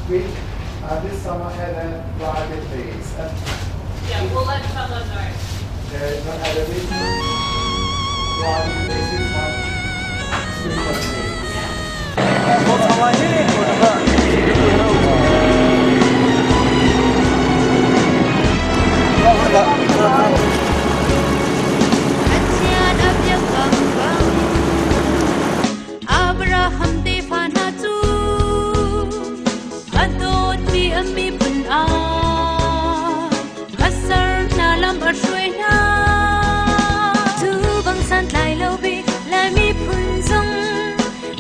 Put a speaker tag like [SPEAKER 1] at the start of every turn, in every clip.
[SPEAKER 1] we this summer had a private base.
[SPEAKER 2] Yeah, we'll let Bella know.
[SPEAKER 1] Not had a big private base with one student base.
[SPEAKER 3] Abraham te fana tu adot mi ami pun a kasar na lam arshoi na tu bang san lai lo bi lai mi pun zong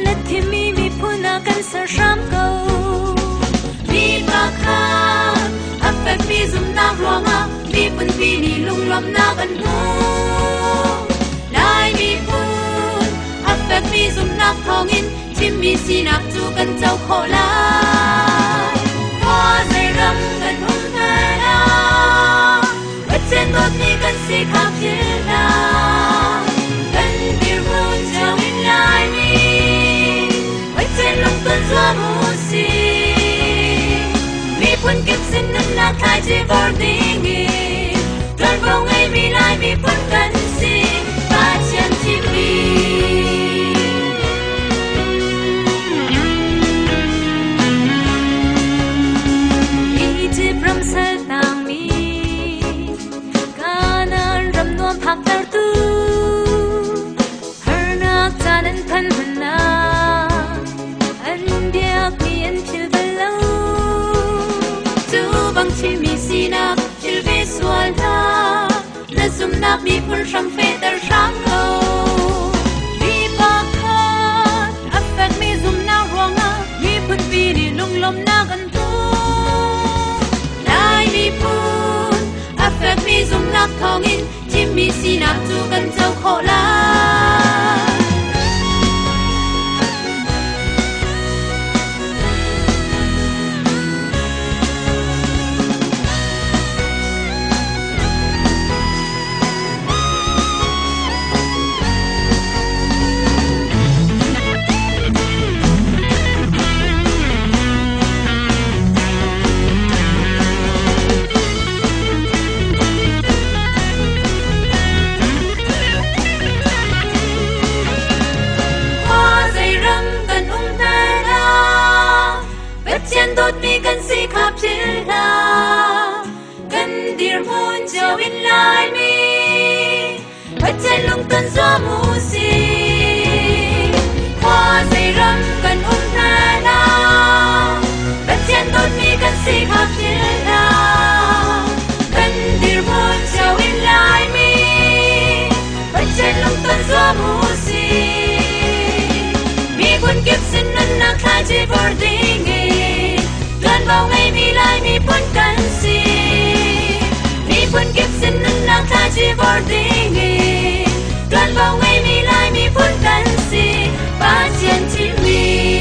[SPEAKER 3] na thi mi pun a kan sar sham ko mi ba kha afek mi zum na ronga mi pun bi ni lung lam na kan hu lai mi pun afek mi zum na thong in chim mi si nak tu kan chau kho lai hoa dây ram kan hum na la bất chen đốt ni kan si khap ye na kan dir mun chau in lai mi bất chen long tuan zua mu si mi pun kip sin nan na thai je vor ding ni tuan vong ai mi lai mi pun kan si ba chen chim mi hak tertu hernak jalan kan hana andiak mien chil belau tu bang chimi sinak chil visuala na zum nak mi pun sham feter sham lo mi pakhat afek mi zum na ronga mi pun vini lung lom na kan tu lai mi pun afek mi zum nak thongin mi si nak tu kan chau kho la đốt mi kan si khap chila kan dir mun chau in lai mi bắt chen lung tan zua mu si hoa dây ram kan na la bắt chen đốt mi kan si khap chila kan dir mun chau in lai mi bắt chen lung tan zua mu si mi kun kip sin nan na khai je vor ding bao ngày mi lai mi pun kan si mi pun kip sin nan na tha chi vor ding ni tuan bao ngày mi lai mi pun kan si ba chen chi mi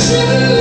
[SPEAKER 3] 是。